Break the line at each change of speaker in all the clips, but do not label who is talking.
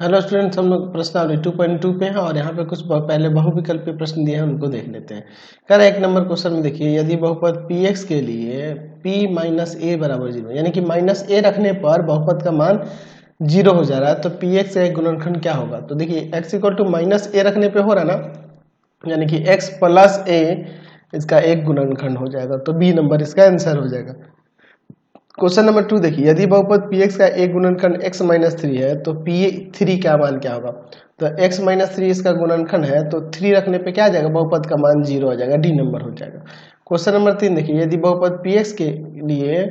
Hello students, हम लोग प्रश्नावली 2.2 पे हैं और यहाँ पे कुछ पहले बहुविकल्पीय प्रश्न दिए हैं, उनको देख लेते हैं। कह रहा है 1 नंबर क्वेश्चन में देखिए, यदि बहुपद px के लिए p माइनस ए बराबर 0, यानी कि माइनस ए रखने पर बहुपद का मान 0 हो जा रहा है, तो px का एक गुणनखंड क्या होगा। तो देखिए x इक्वल टू माइनस ए रखने पे हो रहा है ना, यानी कि x प्लस ए इसका एक गुणनखंड हो जाएगा, तो बी नंबर इसका आंसर हो जाएगा। क्वेश्चन नंबर 2 देखिए, यदि बहुपद px का एक गुणनखंड x माइनस 3 है, तो p3 का मान क्या होगा। तो x माइनस 3 इसका गुणनखंड है, तो 3 रखने पे क्या आ जाएगा, बहुपद का मान 0 आ जाएगा, डी नंबर हो जाएगा। क्वेश्चन नंबर 3 देखिए, यदि बहुपद px के लिए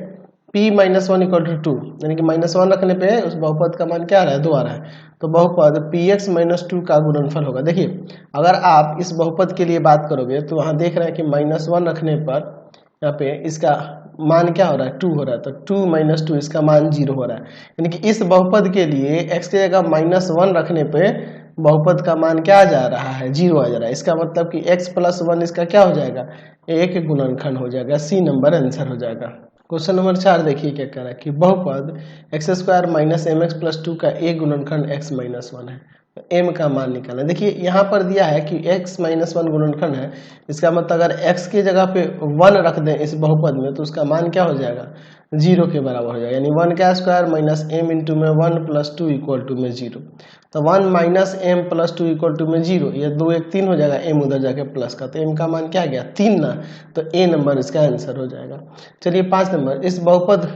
p माइनस 1 इक्वल टू 2, यानी कि माइनस 1 रखने पे उस बहुपद का मान क्या आ रहा है, 2 आ रहा है, तो बहुपद px माइनस 2 का गुणनफल होगा। देखिए, अगर आप इस बहुपद के लिए बात करोगे तो वहां देख रहे हैं कि माइनस 1 रखने पर यहाँ पे इसका मान क्या हो रहा है, 2 हो रहा है, तो 2 माइनस 2 इसका मान 0 हो रहा है, यानी कि इस बहुपद के लिए x की जगह माइनस 1 रखने पे बहुपद का मान क्या आ जा रहा है, 0 आ जा रहा है। इसका मतलब कि x प्लस 1 इसका क्या हो जाएगा, एक गुणनखंड हो जाएगा, सी नंबर आंसर हो जाएगा। क्वेश्चन नंबर 4 देखिए क्या कह रहा है कि बहुपद x square minus m x plus 2 का एक गुणनखंड x माइनस 1 है, m का मान निकालना। देखिए यहाँ पर दिया है कि x माइनस 1 गुणनखंड है, इसका मतलब अगर x की जगह पे 1 रख दें इस बहुपद में, तो उसका मान क्या हो जाएगा, 0 के बराबर हो जाएगा, यानी 1 का स्क्वायर माइनस m इंटू में 1 प्लस 2 इक्वल टू में 0। तो 1 minus m plus 2 equal to में 0, ये 2 1 3 हो जाएगा, m उधर जाके प्लस का, तो m का मान क्या आ गया, 3 ना, तो a नंबर इसका आंसर हो जाएगा। चलिए 5 नंबर, इस बहुपद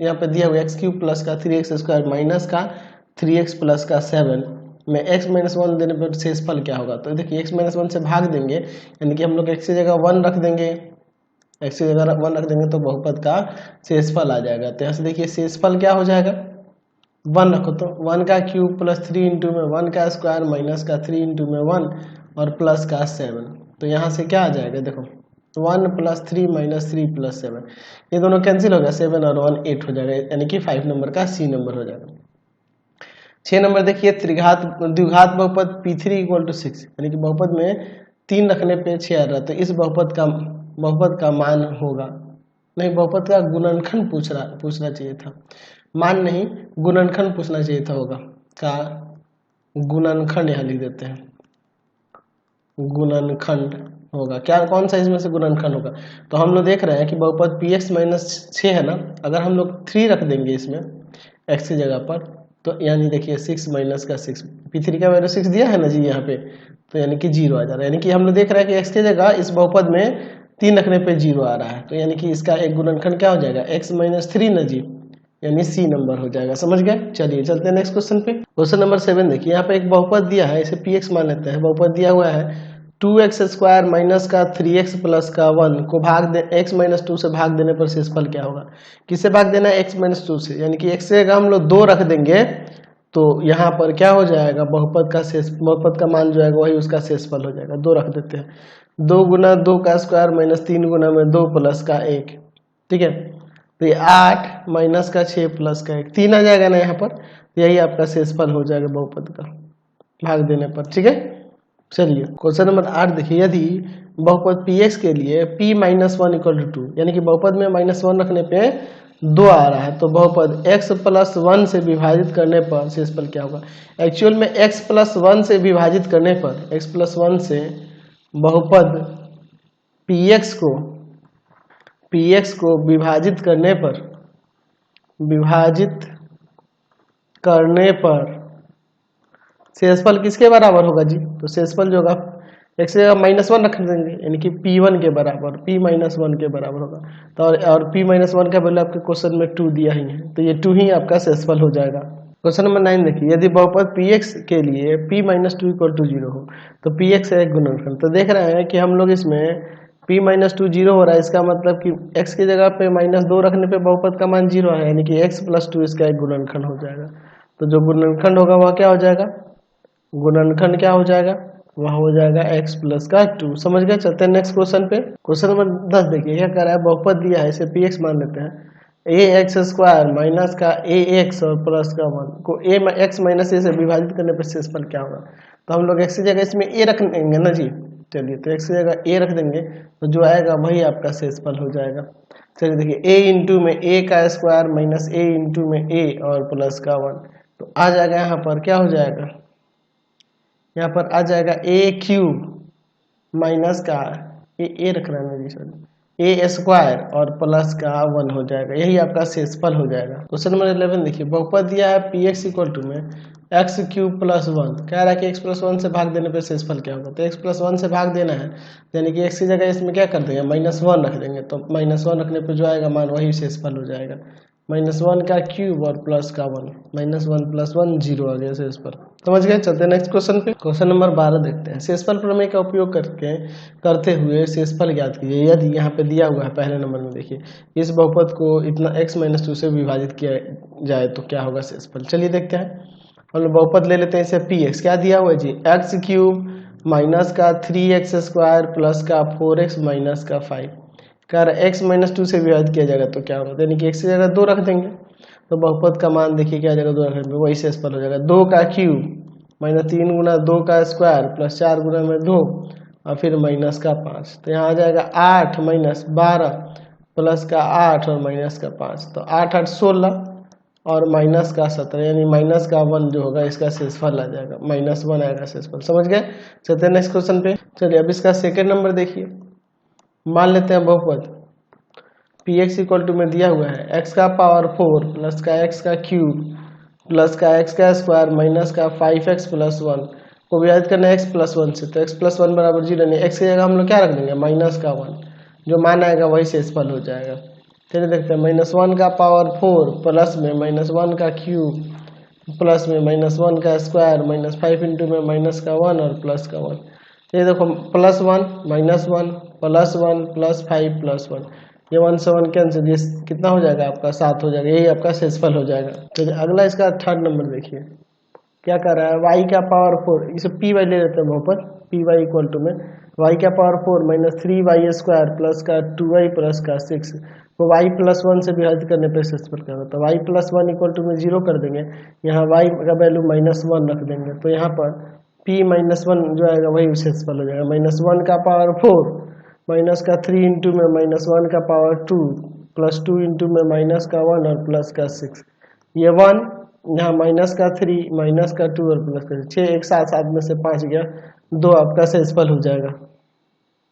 यहाँ पे दिया हुआ एक्स क्यूब प्लस का 3x स्क्वायर माइनस का 3x प्लस का 7 में x माइनस 1 देने पर शेषफल क्या होगा। तो देखिए x माइनस 1 से भाग देंगे, यानी कि हम लोग x की जगह 1 रख देंगे, x की जगह 1 रख देंगे तो बहुपद का शेषफल आ जाएगा। तो यहाँ से देखिए शेषफल क्या हो जाएगा, 1 रखो तो 1 का क्यूब प्लस 3 इंटू में 1 का स्क्वायर माइनस का 3 इंटू में 1 और प्लस का 7। तो यहाँ से क्या आ जाएगा, देखो 1 प्लस 3 माइनस 3 प्लस 7, ये दोनों कैंसिल हो गया, 7 और 1 8 हो जाएगा, यानी कि 5 नंबर का सी नंबर हो जाएगा। 6 नंबर देखिए, द्विघात बहुपद p3 इक्वल टू 6, यानी कि बहुपद में 3 रखने पे 6 आ रहा है, तो इस बहुपद का मान होगा, नहीं बहुपद का गुणनखंड पूछना चाहिए था, मान नहीं गुणनखंड पूछना चाहिए था, होगा का गुणनखंड यहाँ लिख देते हैं, गुणनखंड होगा क्या, कौन सा इसमें से गुणनखंड होगा। तो हम लोग देख रहे हैं कि बहुपद px माइनस 6 है ना, अगर हम लोग 3 रख देंगे इसमें x की जगह पर, तो यानी देखिए 6 माइनस का 6, p3 का वैल्यू 6 दिया है ना जी यहाँ पे, तो यानी कि 0 आ जा रहा है, यानी कि हम लोग देख रहे हैं कि x की जगह इस बहुपद में 3 रखने पे 0 आ रहा है, तो यानी कि इसका एक गुणनखंड क्या हो जाएगा, x माइनस 3 ना जी, यानी सी नंबर हो जाएगा। समझ गए, चलिए चलते हैं नेक्स्ट क्वेश्चन पे। क्वेश्चन नंबर 7 देखिए, यहाँ पे एक बहुपद दिया है, इसे px मान लेते हैं। बहुपद दिया हुआ है 2x स्क्वायर माइनस का 3x प्लस का 1 को भाग दे x माइनस 2 से भाग देने पर शेषफल क्या होगा। किससे भाग देना है, x माइनस 2 से, यानी कि x से अगर हम लोग 2 रख देंगे तो यहाँ पर क्या हो जाएगा, बहुपद का मान जो है वही उसका शेषफल हो जाएगा। 2 रख देते हैं, 2 गुना 2 का स्क्वायर माइनस 3 गुना में 2 प्लस का 1, ठीक है, तो ये 8 माइनस का 6 प्लस का 1, 3 आ जाएगा ना यहाँ पर, यही आपका शेषफल हो जाएगा बहुपद का भाग देने पर, ठीक है। चलिए क्वेश्चन नंबर 8 देखिए, यदि बहुपद px के लिए p माइनस 1 इक्वल टू 2, यानी कि बहुपद में माइनस 1 रखने पे 2 आ रहा है, तो बहुपद x प्लस 1 से विभाजित करने पर शेषफल क्या होगा। एक्चुअल में x प्लस 1 से विभाजित करने पर, x प्लस 1 से बहुपद px को विभाजित करने पर शेषफल किसके बराबर होगा जी, तो शेषफल जो होगा x से माइनस 1 रख देंगे, यानी कि p1 के बराबर, p माइनस 1 के बराबर होगा, तो और p माइनस 1 का वैल्यू आपके क्वेश्चन में 2 दिया ही है, तो ये 2 ही आपका शेषफल हो जाएगा। क्वेश्चन नंबर 9 देखिए, यदि बहुपद px के लिए p माइनस 2 इक्वल टू 0 हो, तो px है एक गुणनखंड। तो देख रहे हैं कि हम लोग इसमें p माइनस 2 0 हो रहा है, इसका मतलब कि x की जगह पे माइनस 2 रखने पे बहुपद का मान 0 है, यानी कि x प्लस 2 इसका एक गुणनखंड हो जाएगा। तो जो गुणनखंड होगा वह क्या हो जाएगा, गुणनखंड क्या हो जाएगा, वह हो जाएगा x प्लस का 2। समझ गए, चलते हैं नेक्स्ट क्वेश्चन पे। क्वेश्चन नंबर 10 देखिए, क्या कर रहा है, बहुपद दिया है, इसे px मान लेते हैं, ax स्क्वायर माइनस का ax और प्लस का 1 को x माइनस a से विभाजित करने पर शेषफल क्या होगा। तो हम लोग x की जगह इसमें a रख देंगे ना जी, चलिए तो x की जगह a रख देंगे, तो जो आएगा वही आपका शेषफल हो जाएगा। चलिए देखिए, a इंटू में a का स्क्वायर माइनस a इंटू में a और प्लस का 1, तो आ जाएगा यहाँ पर क्या हो जाएगा, यहाँ पर आ जाएगा ए क्यूब माइनस का ए रख रहा है मेरी सर ए स्क्वायर और प्लस का 1 हो जाएगा, यही आपका शेषफल हो जाएगा। क्वेश्चन नंबर 11 देखिए, बहुपद दिया है पी एक्स इक्वल टू में एक्स क्यूब प्लस 1, कह रहा है कि एक्स प्लस 1 से भाग देने पे शेषफल क्या होगा, तो एक्स प्लस 1 से भाग देना है, यानी कि एक्स की जगह इसमें क्या कर देंगे -1 रख देंगे, तो -1 रखने पे जो आएगा मान वही शेषफल हो जाएगा, -1 का क्यूब और प्लस का 1, -1 + 1 0 आ गया शेषफल। समझ गए। चलते हैं नेक्स्ट क्वेश्चन पे। क्वेश्चन नंबर 12 देखते हैं। शेषफल प्रमेय का उपयोग करते हुए शेषफल ज्ञात कीजिए। यदि यहाँ पे दिया हुआ है पहले नंबर में, देखिए इस बहुपद को इतना x - 2 से विभाजित किया जाए तो क्या होगा शेषफल। चलिए देखते हैं। हम लोग बहुपद ले लेते हैं इसे px, क्या दिया हुआ है जी, एक्स क्यूब माइनस का 3x² प्लस का 4x माइनस का 5, कह रहा है x - 2 से विभाजित किया जाएगा तो क्या होगा, यानी कि x की जगह 2 रख देंगे, तो बहुपद का मान देखिए क्या जाएगा, 2 रखेंगे वही शेषफल हो जाएगा। 2 का क्यूब माइनस 3 गुना 2 का स्क्वायर प्लस 4 गुना में 2 और फिर माइनस का 5, तो यहाँ आ जाएगा 8 - 12 प्लस का 8 और माइनस का 5, तो 8 8 16 और माइनस का 17, यानी माइनस का 1 जो होगा इसका शेषफल आ जाएगा, -1 आएगा शेषफल। समझ गए। चलते हैं नेक्स्ट क्वेश्चन पे। चलिए अब इसका सेकेंड नंबर देखिए। मान लेते हैं बहुपद पी एक्स इक्वल टू में दिया हुआ है एक्स का पावर 4 प्लस का एक्स का क्यूब प्लस का एक्स का स्क्वायर माइनस का 5x + 1 को विभाजित करना है x + 1 से, तो x + 1 = 0, नहीं x की जगह हम लोग क्या रख देंगे माइनस का 1, जो मान आएगा वही शेषफल हो जाएगा। चलिए देखते हैं। -1 का पावर 4 प्लस में -1 का क्यूब प्लस में -1 का स्क्वायर माइनस 5 इंटू में माइनस का 1 और प्लस का 1, ये देखो +1 -1 +1 +5 +1, ये 1 से 1 कैंसिल, ये कितना हो जाएगा आपका 7 हो जाएगा, यही आपका शेषफल हो जाएगा। चलिए अगला इसका थर्ड नंबर देखिए क्या कर रहा है, y का पावर 4, इसे पी वाई ले लेते हैं बहुपद पी वाई इक्वल टू में y का पावर 4 -3y² प्लस का 2y प्लस का 6 को y + 1 से विभाजित करने पर शेषफल क्या होगा, तो y + 1 इक्वल टू में 0 कर देंगे, यहाँ y का वैल्यू -1 रख देंगे, तो यहाँ पर p - 1 जो आएगा वही शेषफल हो जाएगा। -1 का पावर 4 माइनस का 3 इंटू में -1 का पावर 2 प्लस 2 इंटू में माइनस का 1 और प्लस का 6, ये 1 यहाँ माइनस का 3 माइनस का 2 और प्लस का 6, एक साथ 7 में से 5 गया, 2 आपका शेषफल हो जाएगा।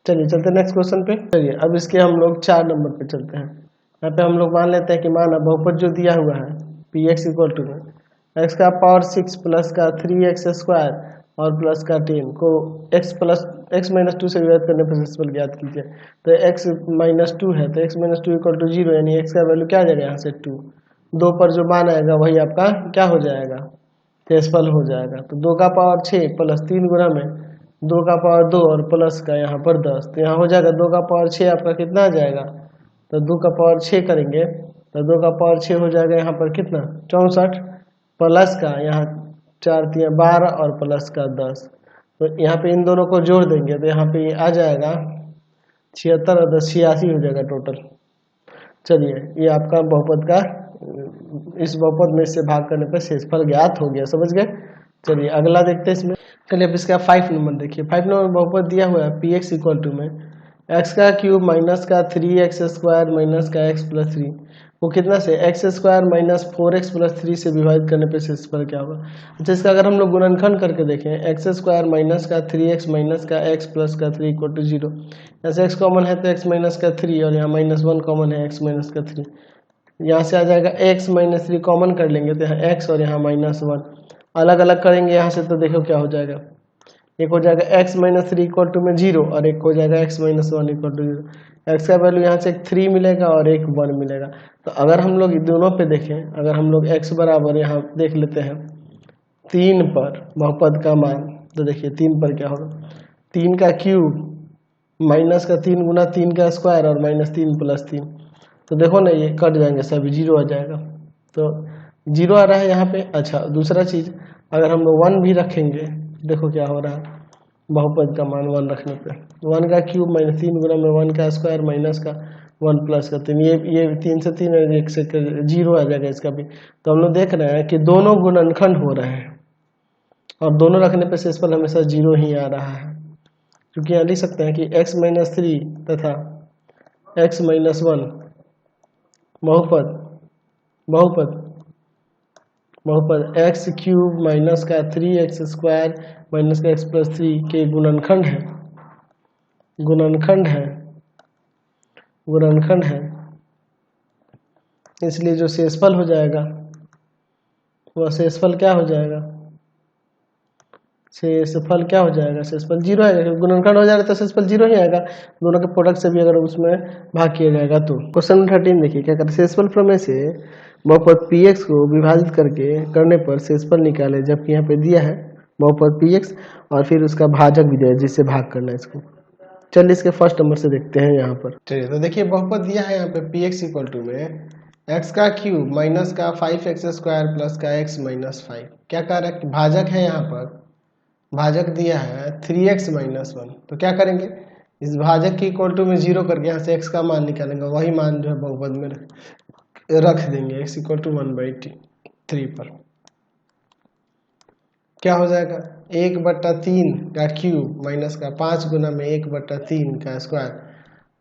चलिए चलते हैं नेक्स्ट क्वेश्चन पे। चलिए अब इसके हम लोग 4 नंबर पे चलते हैं। यहाँ पे हम लोग मान लेते हैं कि माना बहुपद जो दिया हुआ है पी एक्स इक्वल टू में एक्स का पावर 6 प्लस का 3x² और प्लस का 10 को x - 2 से विभाजित करने पर शेषफल ज्ञात कीजिए, तो x - 2 है, तो x - 2 = 0, यानी x का वैल्यू क्या आ जाएगा यहाँ से 2, 2 पर जो मान आएगा वही आपका क्या हो जाएगा शेषफल हो जाएगा। तो 2 का पावर 6 प्लस 3 गुना में 2 का पावर 2 और प्लस का यहाँ पर 10, तो यहाँ हो जाएगा 2 का पावर 6 आपका कितना आ जाएगा, तो 2 का पावर 6 करेंगे तो 2 का पावर 6 हो जाएगा यहाँ पर कितना 64 प्लस का यहाँ 4 × 3 = 12 और प्लस का 10, तो यहाँ पे इन दोनों को जोड़ देंगे तो यहाँ पे ये आ जाएगा 76 और 10 86 हो जाएगा टोटल। चलिए ये आपका बहुपद का इस बहुपद में इससे भाग करने पर शेषफल ज्ञात हो गया। समझ गए। चलिए अगला देखते हैं इसमें। चलिए अब इसका 5 नंबर देखिए। 5 नंबर बहुपद दिया हुआ है पी एक्स इक्वल टू में एक्स का क्यूब माइनस का 3x² माइनस का x + 3 वो कितना से x² माइनस 4x + 3 से विभाजित करने पे शेषफल क्या होगा। अच्छा इसका अगर हम लोग गुणनखंड करके देखें x² माइनस का 3x माइनस का x प्लस का 3 = 0, ऐसे x कॉमन है तो x माइनस का 3 और यहाँ -1 कॉमन है x माइनस का 3, यहाँ से आ जाएगा x - 3 कॉमन कर लेंगे तो यहाँ x और यहाँ -1 अलग अलग करेंगे यहाँ से, तो देखो क्या हो जाएगा, एक हो जाएगा x - 3 = में 0 और एक हो जाएगा x - 1 = 0, x का वैल्यू यहाँ से एक 3 मिलेगा और एक 1 मिलेगा। तो अगर हम लोग दोनों पे देखें, अगर हम लोग x बराबर यहाँ देख लेते हैं 3 पर बहुपद का मान, तो देखिए 3 पर क्या होगा, 3 का क्यूब माइनस का 3 गुना 3 का स्क्वायर और -3 + 3, तो देखो ना ये कट जाएंगे सभी 0 आ जाएगा, तो 0 आ रहा है यहाँ पे। अच्छा दूसरा चीज़ अगर हम लोग 1 भी रखेंगे, देखो क्या हो रहा है बहुपद का मान 1 रखने पे, 1 का क्यूब -3 गुना में 1 का स्क्वायर माइनस का 1 प्लस का 3, ये 3 से 3 और 1 से 0 आ जाएगा इसका भी। तो हम लोग देख रहे हैं कि दोनों गुणनखंड हो रहे हैं और दोनों रखने पे शेषफल हमेशा 0 ही आ रहा है, क्योंकि यहाँ लिख सकते हैं कि x - 3 तथा x - 1 बहुपद बहुपद एक्स क्यूब माइनस का 3x² माइनस का x+3 के गुणनखंड है, गुणनखंड है, इसलिए जो शेषफल हो जाएगा वह शेषफल क्या हो जाएगा, शेषफल क्या हो जाएगा, शेषफल 0 आएगा। गुणनखंड हो जाएगा तो शेषफल 0 ही आएगा, दोनों के प्रोडक्ट से भी अगर उसमें भाग किया जाएगा तो। क्वेश्चन नंबर 13 देखिए क्या करते हैं, शेषफल प्रमेय से बहुपद px को विभाजित करने पर शेषफल निकाले, जबकि यहाँ पे दिया है बहुपद px और फिर उसका भाजक भी दिया है जिससे भाग करना है इसको। चलिए इसके फर्स्ट नंबर से देखते हैं यहाँ पर। चलिए तो देखिए बहुपद दिया है यहाँ पे px इक्वल टू में x का क्यूब माइनस का 5x² प्लस का x माइनस 5। क्या कह रहा है कि भाजक है, यहाँ पर भाजक दिया है 3x माइनस 1। तो क्या करेंगे, इस भाजक के इक्वल टू में 0 करके यहाँ से x का मान निकालेंगे, वही मान जो है बहुपद में रख देंगे x इक्वल टू 1/3 पर। क्या हो जाएगा, 1/3 का क्यूब माइनस का 5 गुना में 1/3 का स्क्वायर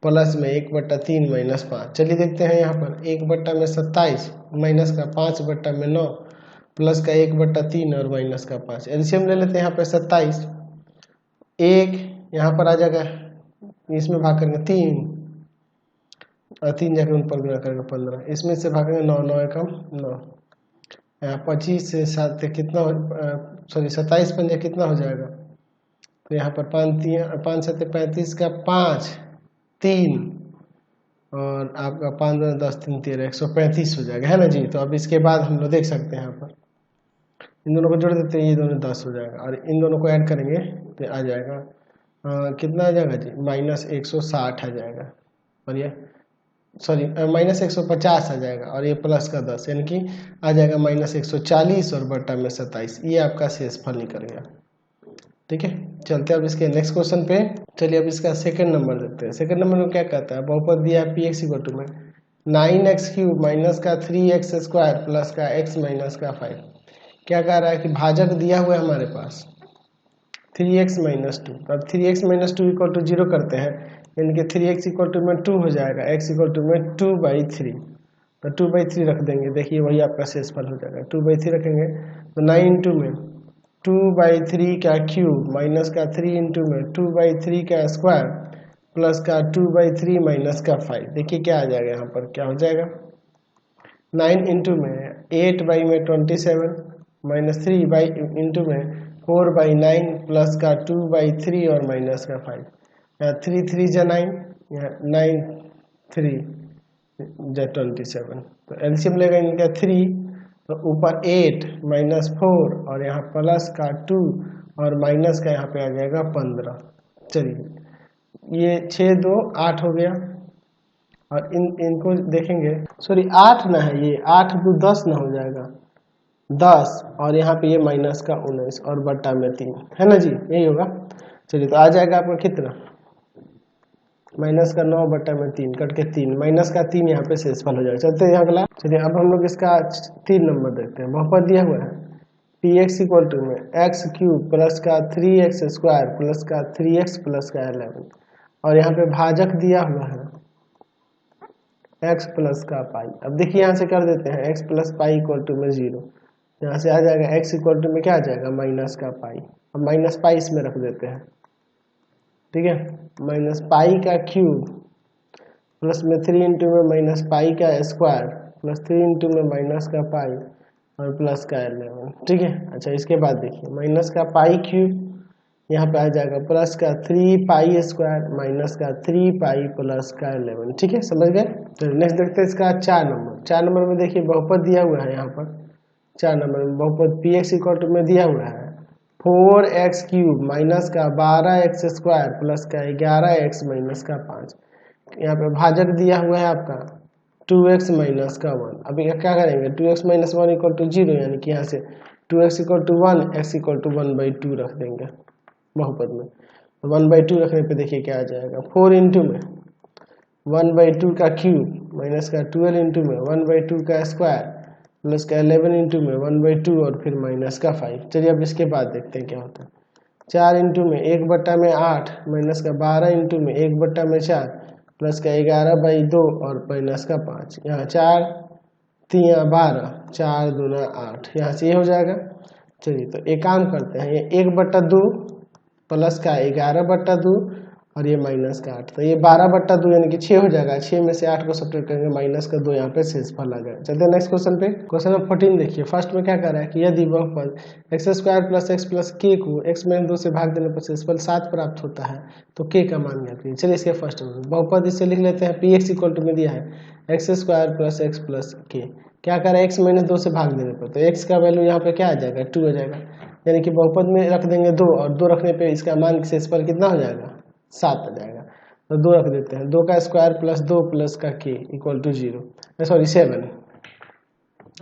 प्लस में 1/3 माइनस 5। चलिए देखते हैं यहाँ पर 1/27 माइनस का 5/9 प्लस का 1/3 और माइनस का 5। एलसीएम ले लेते हैं यहाँ पे 27, 1 यहाँ पर आ जाएगा, इसमें भाग करेंगे 3 और 3 जाकर उन पर गुना करेंगे 15, इसमें से भागेंगे 9, 9 एकम 9, 25 से 7 कितना, सॉरी 27 पंजे कितना हो जाएगा, तो यहाँ पर 5 7 35 का 5 3 और आपका 5 10 3 13 135 हो जाएगा, है ना जी। तो अब इसके बाद हम लोग देख सकते हैं यहाँ पर इन दोनों को जोड़ देते हैं, ये दोनों 10 हो जाएगा और इन दोनों को ऐड करेंगे तो आ जाएगा कितना आ जाएगा जी, -160 आ जाएगा और ये सॉरी -150 आ जाएगा और ये प्लस का 10 यानी कि आ जाएगा -140 और बटा में 27। ये आपका शेषफल निकल गया। ठीक है, चलते हैं अब इसके नेक्स्ट क्वेश्चन पे। चलिए अब इसका सेकंड नंबर देखते हैं। सेकंड नंबर में क्या कहता है, बहुपद दिया है px इक्वल टू में 9x³ माइनस का 3x² प्लस का x माइनस का 5। क्या कह रहा है कि भाजक दिया हुआ है हमारे पास 3x माइनस 2। अब 3x माइनस 2 इक्वल टू 0 करते हैं, यानी कि 3x इक्वल टू में 2 हो जाएगा, x इक्वल टू में 2/3, तो 2/3 रख देंगे। देखिए वही आपका शेषफल हो जाएगा, 2/3 रखेंगे तो 9 इंटू में 2/3 का क्यूब माइनस का 3 इंटू में 2/3 का स्क्वायर प्लस का 2/3 माइनस का 5। देखिए क्या आ जाएगा यहाँ पर, क्या हो जाएगा, 9 इंटू में 8/27 माइनस 3 इंटू में 4/9 प्लस का 2/3 और माइनस का 5। यहाँ 3 3 जा 9, यहाँ 9 3 जा 27, तो एलसीएम लेगा इनका 3, तो ऊपर 8 माइनस 4 और यहाँ प्लस का 2 और माइनस का यहाँ पे आ जाएगा 15। चलिए ये 6 2 8 हो गया और इनको देखेंगे, सॉरी 8 ना है, ये 8 2 10 ना हो जाएगा 10 और यहाँ पे ये माइनस का 19 और बट्टा में 3, है ना जी, यही होगा। चलिए तो आ जाएगा आपका कितना, माइनस का 9 बट्टा में 3 कट के 3, माइनस का 3 यहाँ पे शेषफल हो जाएगा। चलते हैं यहाँ अगला। चलिए अब हम लोग इसका 3 नंबर देखते हैं। बहुपद दिया हुआ है px इक्वल टू में x³ प्लस का 3x² प्लस का 3x प्लस का 11 और यहाँ पे भाजक दिया हुआ है x प्लस का पाई। अब देखिए यहाँ से कर देते हैं x plus pi equal to में 0, यहाँ से आ जाएगा x इक्वल टू में क्या आ जाएगा, माइनस का पाई। अब माइनस पाई इसमें रख देते हैं, ठीक है, माइनस पाई का क्यूब प्लस में 3 इंटू में माइनस पाई का स्क्वायर प्लस 3 इंटू में माइनस का पाई और प्लस का 11। ठीक है, अच्छा इसके बाद देखिए माइनस का पाई क्यूब यहाँ पे आ जाएगा प्लस का 3 पाई स्क्वायर माइनस का 3 पाई प्लस का 11। ठीक है, समझ गए। तो नेक्स्ट देखते हैं इसका 4 नंबर। 4 नंबर में देखिए बहुपद दिया हुआ है, यहाँ पर 4 नंबर में बहुपद px इक्वल टू में दिया हुआ है 4x³ माइनस का 12x² प्लस का 11x माइनस का 5। यहाँ पे भाजक दिया हुआ है आपका 2x माइनस का 1। अभी क्या करेंगे, 2x माइनस 1 इक्वल टू 0, यानी कि यहाँ से 2x equal to 1 x equal to 1/2 रख देंगे बहुपद में। तो 1/2 रखने पे देखिए क्या आ जाएगा, 4 इंटू में 1/2 का क्यूब माइनस का 12 इंटू में 1/2 का स्क्वायर प्लस का 11 इंटू में 1/2 और फिर माइनस का 5। चलिए अब इसके बाद देखते हैं क्या होता है। 4 इंटू में 1/8 माइनस का 12 इंटू में 1/4 प्लस का 11/2 और माइनस का 5। यहाँ 4 3 12, 4 दूना 8, यहाँ से ये हो जाएगा। चलिए तो एक काम करते हैं, ये 1/2 प्लस का 11/2 और ये माइनस का 8, तो ये 12/2 यानी कि 6 हो जाएगा। 6 में से 8 को सब्ट्रैक्ट करेंगे, माइनस का 2 यहाँ पे शेषफल आ जाएगा। चलते हैं नेक्स्ट क्वेश्चन पे। क्वेश्चन नंबर 14 देखिए, फर्स्ट में क्या कर रहा है कि यदि बहुपद x² + x + k को x - 2 से भाग देने पर शेषफल 7 प्राप्त होता है तो k का मान ज्ञात कीजिए। चलिए इसके फर्स्ट बहुपद इसे लिख लेते हैं, px = में दिया है x² + x + k, क्या कर रहा है x - 2 से भाग देने पर, तो x का वैल्यू यहाँ पे क्या आ जाएगा 2 हो जाएगा, यानी कि बहुपद में रख देंगे 2 और 2 रखने पे इसका मान शेषफल कितना हो जाएगा 7 आ जाएगा। तो 2 रख देते हैं, 2 का स्क्वायर प्लस 2 प्लस का k = 0, सॉरी 7,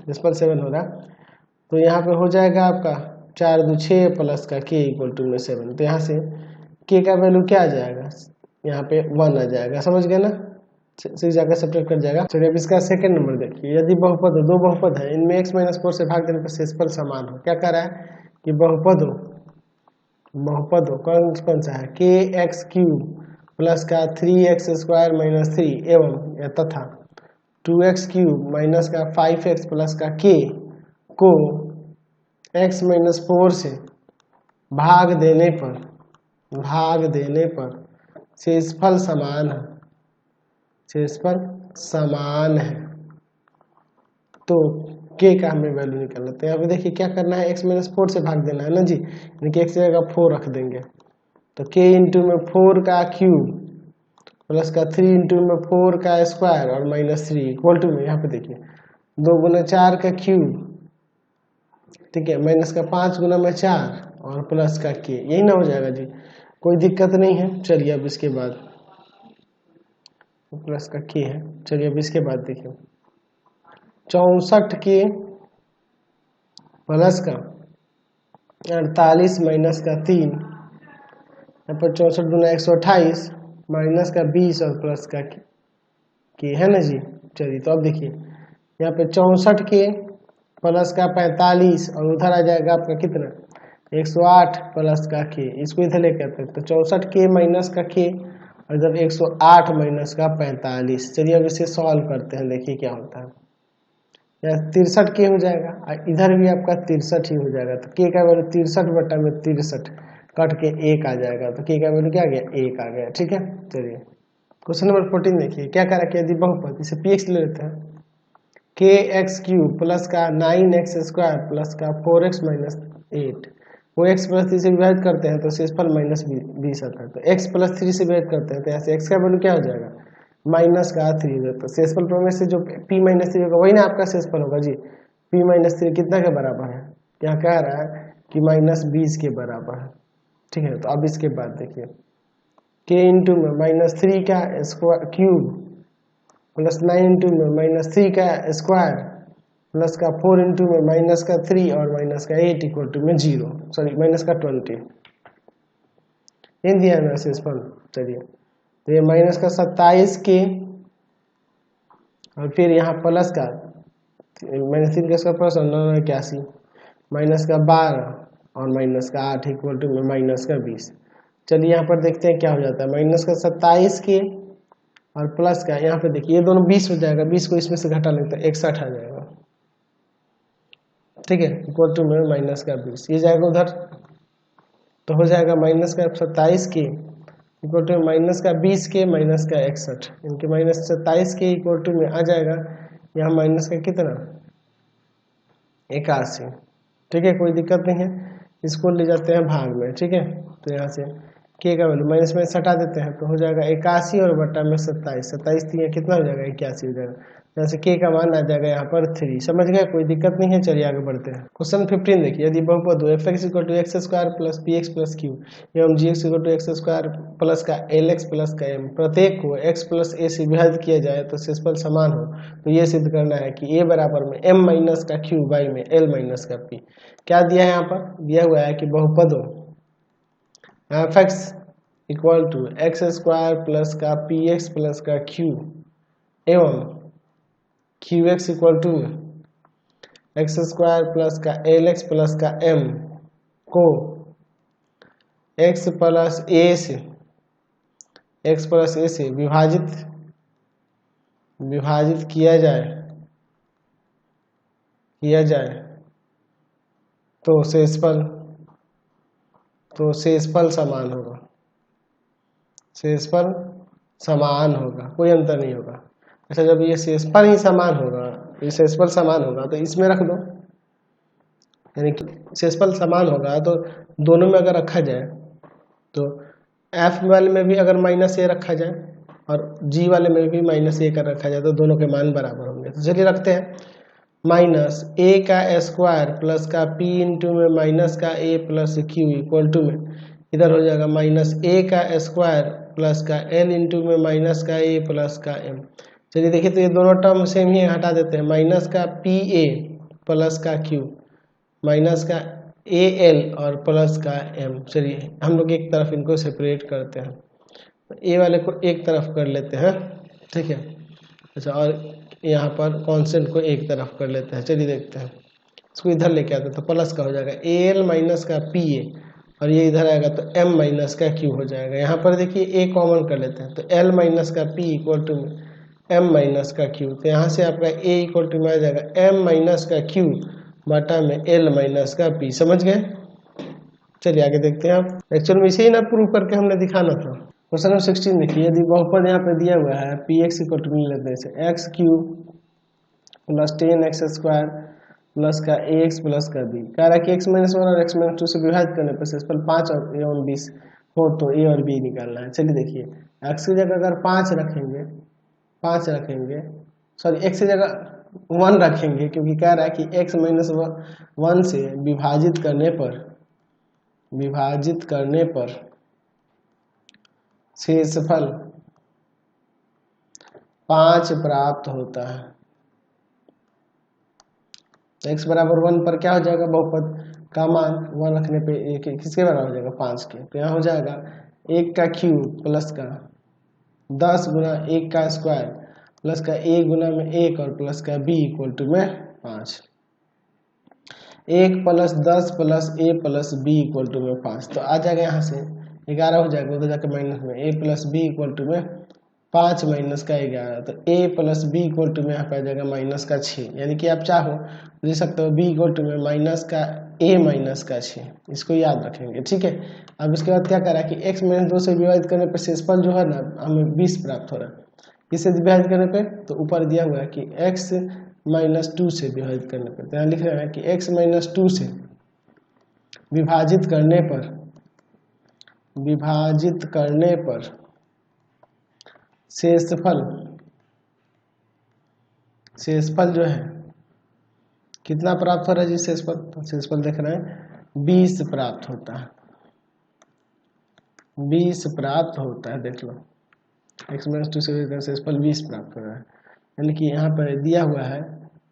इस पर 7 हो रहा। तो यहाँ पे हो जाएगा आपका 4 2 6 प्लस का k = 7, तो यहाँ से k का वैल्यू क्या आ जाएगा, यहाँ पे 1 आ जाएगा, समझ गए ना, 6 जाकर सब्ट्रैक्ट कर जाएगा। चलिए अब इसका सेकंड नंबर देखिए, यदि बहुपद हो, 2 बहुपद है, इनमें x - 4 से भाग देने पर शेषफल समान हो, क्या कर रहा है कि बहुपद हो कौन सा है kx³ प्लस का 3x² - 3 एवं तथा 2x³ माइनस का 5x प्लस का k को x - 4 से भाग देने पर शेषफल समान है तो k का हमें वैल्यू निकालना है। तो यहाँ पे देखिए क्या करना है, x - 4 से भाग देना है ना जी, यानी कि x की जगह 4 रख देंगे, तो k × 4 का क्यूब प्लस का 3 × 4 का स्क्वायर और -3 इक्वल टू में, यहाँ पे देखिए 2 × 4 का क्यूब, ठीक है, माइनस का 5 × 4 और प्लस का k, यही ना हो जाएगा जी, कोई दिक्कत नहीं है। चलिए अब इसके बाद प्लस का k है। चलिए अब इसके बाद देखिए 64 के प्लस का 48 माइनस का 3, यहाँ पर 64 दूना 128 माइनस का 20 और प्लस का k है ना जी। चलिए तो अब देखिए यहाँ पे 64 के प्लस का 45 और उधर आ जाएगा आपका कितना 108 प्लस का k, इसको इधर लेके आते हैं, तो 64 के माइनस का k और जब 108 माइनस का 45। चलिए अब इसे सॉल्व करते हैं, देखिए क्या होता है, यहाँ 63 के हो जाएगा, इधर भी आपका 63 ही हो जाएगा, तो k का वैल्यू 63/63 कट के 1 आ जाएगा, तो k का वैल्यू क्या आ गया 1 आ गया, ठीक है। चलिए क्वेश्चन नंबर 14 देखिए, क्या करा कि यदि बहुपद, इसे px ले लेते हैं, kx³ प्लस का 9x² प्लस का 4x - 8 वो x + 3 से विभाजित करते हैं तो शेषफल -20 आता है, तो x + 3 से विभाजित करते हैं तो यहाँ से x का वैल्यू क्या हो जाएगा माइनस का 3, तो शेषफल प्रमेय से जो p - 3 होगा वही ना आपका शेषफल होगा जी, p - 3 कितना के बराबर है, यहाँ कह रहा है कि -20 के बराबर है, ठीक है। तो अब इसके बाद देखिए k × -3 का क्यूब प्लस 9 × -3 का स्क्वायर प्लस का 4 × -3 और -8 इक्वल टू में 0, सॉरी -20, इन दिया है शेषफल। चलिए तो ये -27 के और फिर यहाँ प्लस का -3 का स्क्वायर प्लस 981 -12 और -8 इक्वल टू में -20। चलिए यहाँ पर देखते हैं क्या हो जाता है, -27 के और प्लस का, यहाँ पे देखिए ये दोनों 20 हो जाएगा, 20 को इसमें से घटा लेते हैं 61 आ जाएगा, ठीक है, इक्वल टू में -20, ये जाएगा उधर तो हो जाएगा -27 के इक्वल टू -20 के -61, इनके -27 के इक्वल टू में आ जाएगा यहाँ माइनस का कितना 81, ठीक है, कोई दिक्कत नहीं है, इसको ले जाते हैं भाग में, ठीक है। तो यहाँ से k का वैल्यू माइनस में हटा देते हैं तो हो जाएगा 81 और बटा में 27, 27 3 कितना हो जाएगा 81 हो जाएगा, यहाँ से k का मान आ जाएगा यहाँ पर 3, समझ गए, कोई दिक्कत नहीं है। चलिए आगे बढ़ते हैं। क्वेश्चन 15 देखिए, यदि बहुपद हो fx = x² plus px plus q एवं gx = x² प्लस का lx प्लस का m, प्रत्येक को x प्लस a से विभाजित किया जाए तो शेषफल समान हो, तो ये सिद्ध करना है कि a बराबर में m माइनस का q बाई में l माइनस का p। क्या दिया है, यहाँ पर दिया हुआ है कि बहुपद हो fx = x² प्लस का px प्लस का q एवं qx = x² प्लस का lx प्लस का m को x प्लस a से विभाजित किया जाए किया जाए तो शेषफल समान होगा, शेषफल समान होगा, कोई अंतर नहीं होगा। अच्छा, जब ये शेषफल ही समान होगा, ये शेषफल समान होगा तो इसमें रख दो, यानी कि शेषफल समान होगा तो दोनों में अगर रखा जाए तो एफ वाले में भी अगर माइनस ए रखा जाए और जी वाले में भी माइनस ए कर रखा जाए तो दोनों के मान बराबर होंगे। तो चलिए रखते हैं, माइनस ए का स्क्वायर प्लस का पी इंटू में माइनस का ए प्लस क्यू इक्वल टू में इधर हो जाएगा माइनस ए का स्क्वायर प्लस का एल इंटू में माइनस का ए प्लस का एम। चलिए देखिए, तो ये दोनों टर्म सेम ही हटा देते हैं, माइनस का पी ए प्लस का क्यू माइनस का ए एल और प्लस का एम। चलिए हम लोग एक तरफ इनको सेपरेट करते हैं, ए वाले को एक तरफ कर लेते हैं, ठीक है। अच्छा, और यहाँ पर कांस्टेंट को एक तरफ कर लेते हैं। चलिए देखते हैं, इसको इधर लेके आते हैं तो प्लस का हो जाएगा ए एल माइनस का पी ए और ये इधर आएगा तो एम माइनस का क्यू हो जाएगा। यहाँ पर देखिए ए कॉमन कर लेते हैं तो एल माइनस का P equal to M minus का क्यू, तो यहाँ से आपका ए इक्वल टू में आ जाएगा एम माइनस का क्यू बटा में एल माइनस का पी। समझ गए? चलिए आगे देखते हैं। आप एक्चुअल में इसे ही ना प्रूव करके हमने दिखाना था। क्वेश्चन नंबर 16 देखिए, यदि बहुपद यहाँ पे दिया हुआ है पी एक्स इक्वल टू लेते हैं x cube plus 10x square plus का ए एक्स प्लस का बी, कह रहा है कि x माइनस 1 और x माइनस 2 से विभाजित करने पर शेषफल 5 और a और 20 हो तो a और b निकालना है। चलिए देखिए, x की जगह अगर 5 रखेंगे सॉरी x की जगह 1 रखेंगे, क्योंकि कह रहा है कि x माइनस 1 से विभाजित करने पर शेषफल 5 प्राप्त होता है। तो x बराबर 1 पर क्या हो जाएगा, बहुपद का मान 1 रखने पे एक किसके बराबर हो जाएगा, 5 के। तो यहाँ हो जाएगा 1 का क्यूब प्लस का 10 गुना 1 का स्क्वायर प्लस का a गुना में 1 और प्लस का b इक्वल टू में 5। 1 plus 10 plus a plus b equal to में 5, तो आ जाएगा यहाँ से 11 हो जाएगा, उधर जाकर माइनस में a plus b equal to में 5 माइनस का 11, तो a plus b equal to में यहाँ पे आ जाएगा माइनस का 6। यानी कि आप चाहो लिख सकते हो b इक्वल टू में माइनस का a माइनस का 6, इसको याद रखेंगे, ठीक है। अब इसके बाद क्या करा कि x माइनस 2 से विभाजित करने पर शेषफल जो है ना हमें 20 प्राप्त हो रहा है। इससे विभाजित करने पे तो ऊपर दिया हुआ है कि x माइनस 2 से विभाजित करने पर, तो यहाँ लिख रहे हैं कि x माइनस 2 से विभाजित करने पर शेषफल जो है कितना प्राप्त हो रहा है जी, शेषफल देख रहे हैं 20 प्राप्त होता है, 20 प्राप्त होता है। देख लो x माइनस 2 से शेषफल 20 प्राप्त हो रहा है, यानी कि यहाँ पर दिया हुआ है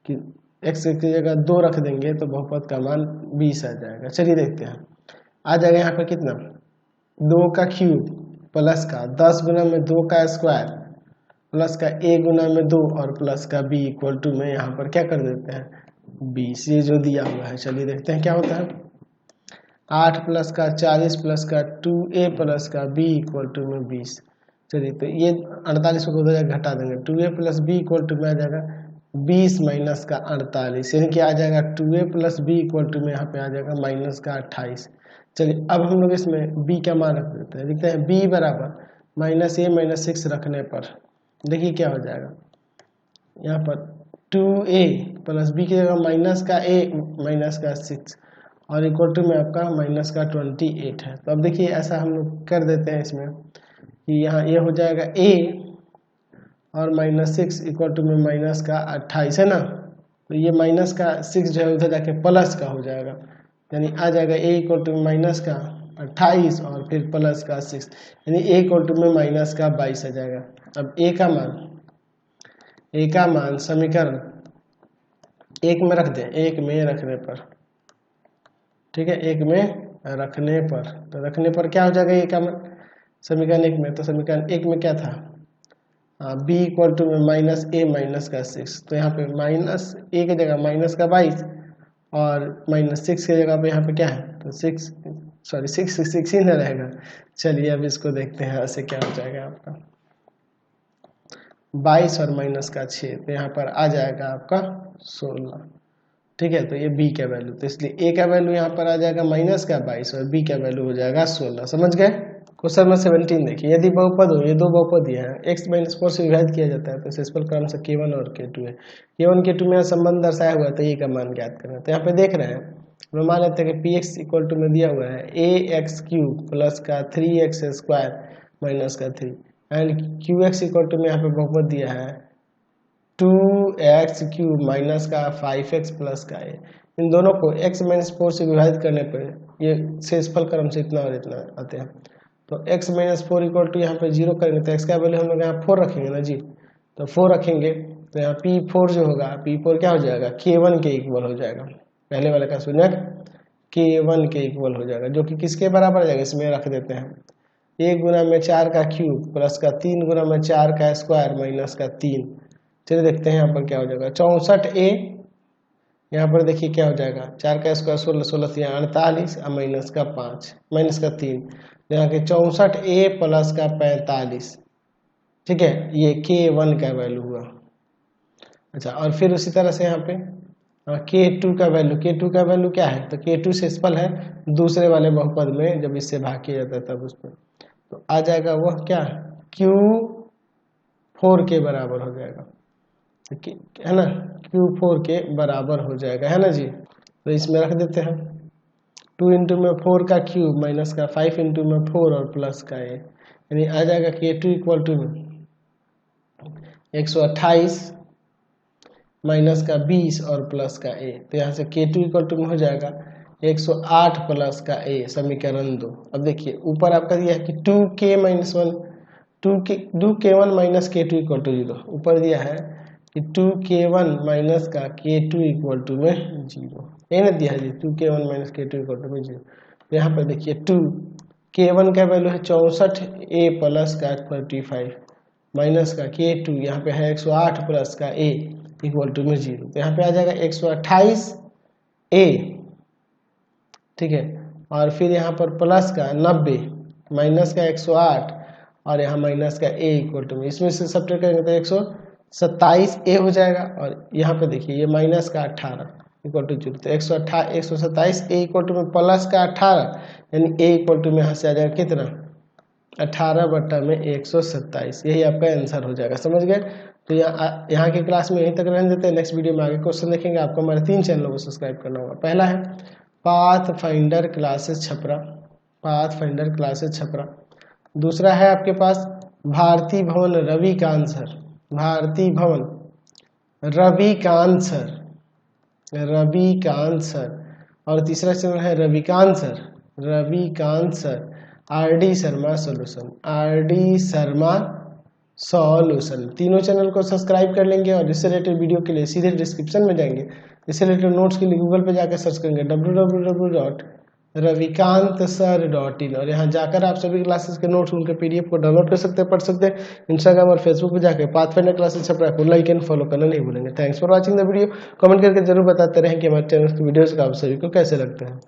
कि x की जगह 2 रख देंगे तो बहुपद का मान 20 आ जाएगा। चलिए देखते हैं, आ जाएगा यहाँ पर कितना, 2 का क्यूब प्लस का 10 गुना में 2 का स्क्वायर प्लस का a गुना में 2 और प्लस का b इक्वल टू में यहाँ पर क्या कर देते हैं 20, ये जो दिया हुआ है। चलिए देखते हैं क्या होता है, 8 प्लस का 40 प्लस का 2a प्लस का b इक्वल टू में 20। चलिए तो ये 48 को उधर घटा देंगे, 2a plus b equal to में आ जाएगा 20 माइनस का 48, यानी कि आ जाएगा 2a plus b equal to में यहाँ पे आ जाएगा माइनस का 28। चलिए अब हम लोग इसमें b का मान रख देते हैं, लिखते हैं b बराबर माइनस a माइनस 6 रखने पर देखिए क्या हो जाएगा, यहाँ पर 2a प्लस b की जगह माइनस का a माइनस का 6 और इक्वल टू में आपका माइनस का 28 है। तो अब देखिए ऐसा हम लोग कर देते हैं इसमें कि यहाँ ये हो जाएगा a और माइनस 6 इक्वल टू में माइनस का 28 है ना, तो ये माइनस का 6 जो है उधर जाके प्लस का हो जाएगा, यानी आ जाएगा a इक्वल टू में माइनस का 28 और फिर प्लस का 6, यानी a इक्वल टू में माइनस का 22 आ जाएगा। अब a का मान समीकरण 1 में रख दें, 1 में रखने पर, ठीक है, 1 में रखने पर, तो रखने पर क्या हो जाएगा a का मान समीकरण 1 में, तो समीकरण 1 में क्या था, b इक्वल टू में माइनस a माइनस का 6, तो यहाँ पे माइनस a की जगह माइनस का 22 और माइनस 6 की जगह पे यहाँ पे क्या है, तो 6 ही ना रहेगा। चलिए अब इसको देखते हैं ऐसे क्या हो जाएगा आपका 22 और माइनस का 6, तो यहाँ पर आ जाएगा आपका 16। ठीक है, तो ये बी का वैल्यू, तो इसलिए ए का वैल्यू यहाँ पर आ जाएगा माइनस का 22 और बी का वैल्यू हो जाएगा 16। समझ गए। क्वेश्चन नंबर 17 देखिए, यदि बहुपद हो, ये दो बहुपद दिए हैं, x माइनस 4 से विभाजित किया जाता है तो सेसफल क्रम से k1 और k2 है। k1 k2 में संबंध दर्शाया हुआ है, तो ये का मान ज्ञात करना है। तो यहाँ पे देख रहे हैं, हम मान लेते हैं कि px इक्वल टू में दिया हुआ है ax क्यूब प्लस का 3x स्क्वायर माइनस का 3 एंड qx इक्वल टू में यहाँ पे बहुपद दिया है 2x क्यूब माइनस का 5x प्लस का a। इन दोनों को x माइनस 4 से विभाजित करने पर ये शेषफल क्रम से इतना और इतना आते हैं। तो x माइनस 4 इक्वल टू यहाँ पे 0 करेंगे तो x का वैल्यू हम लोग यहाँ 4 रखेंगे ना जी, तो 4 रखेंगे तो यहाँ P4 जो होगा, P4 क्या हो जाएगा, K1 के इक्वल हो जाएगा। पहले वाले का शून्यक K1 के इक्वल हो जाएगा, जो कि किसके बराबर आ जाएगा, इसमें रख देते हैं 1 गुना में 4 का क्यूब प्लस का 3 गुना में 4 का स्क्वायर माइनस का 3। चलिए देखते हैं यहाँ पर क्या हो जाएगा, 64a, यहाँ पर देखिए क्या हो जाएगा, 4 का स्क्वायर 16, 16 48 माइनस का 5 माइनस का 3, यहाँ के 64a प्लस का 45। ठीक है, ये K1 का वैल्यू हुआ। अच्छा, और फिर उसी तरह से यहाँ पे K2 का वैल्यू, K2 का वैल्यू क्या है, तो K2 शेषफल है दूसरे वाले बहुपद में, जब इससे भाग किया जाता है तब उस पर तो आ जाएगा वह क्या, Q4 के बराबर हो जाएगा, है ना, Q4 के बराबर हो जाएगा, है ना जी। तो इसमें रख देते हैं 2 इंटू में 4 का क्यूब माइनस का 5 इंटू में 4 और प्लस का a, यानी आ जाएगा K2 इक्वल टू 128 माइनस का 20 और प्लस का a। तो यहाँ से K2 इक्वल टू में हो जाएगा 108 प्लस का a, समीकरण 2। अब देखिए ऊपर आपका दिया है कि 2k minus 1 2k1 minus K2 equal to 0, ऊपर दिया है कि 2k1 माइनस का K2 इक्वल टू में 0, ये ना दिया है जी, 2k1 minus K2 equal to में 0। तो यहाँ पर देखिए 2k1 का वैल्यू है 64a प्लस का 35 माइनस का K2 यहाँ पे है 108 प्लस का a इक्वल टू में 0। तो यहाँ पे आ जाएगा 128a, ठीक है, और फिर यहाँ पर प्लस का 90 माइनस का 108 और यहाँ माइनस का a इक्वल टू में, इसमें से सब्ट्रैक्ट करेंगे तो 127a हो जाएगा, और यहाँ पे देखिए ये माइनस का 18 इक्वल टू 0। तो 127a इक्वल टू में प्लस का 18, यानी a इक्वल टू में यहाँ से आ जाएगा कितना, 18/127, यही आपका आंसर हो जाएगा। समझ गए। तो यहाँ की क्लास में यहीं तक रहने देते हैं, नेक्स्ट वीडियो में आगे क्वेश्चन देखेंगे। आपको हमारे 3 चैनलों को सब्सक्राइब करना होगा। पहला है path finder classes Chhapra, path finder classes Chhapra. दूसरा है आपके पास भारती भवन रविकांत सर, भारती भवन रविकांत सर, रविकांत सर। और तीसरा चैनल है Ravikant sir, Ravikant sir RD Sharma solution, RD Sharma solution. तीनों चैनल को सब्सक्राइब कर लेंगे और इससे रिलेटेड वीडियो के लिए सीधे डिस्क्रिप्शन में जाएंगे, इससे रिलेटेड नोट्स के लिए गूगल पे जाकर सर्च करेंगे www.ravikantsir.in, और यहाँ जाकर आप सभी क्लासेस के नोट्स उनके PDF को डाउनलोड कर सकते हैं, पढ़ सकते हैं। इंस्टाग्राम और फेसबुक पे जाकर पाथफाइंडर क्लासेस छपरा को लाइक एंड फॉलो करना नहीं भूलेंगे। Thanks for watching the video. Comment करके जरूर बताते रहें कि हमारे चैनल की वीडियोस का आप सभी को कैसे लगते हैं।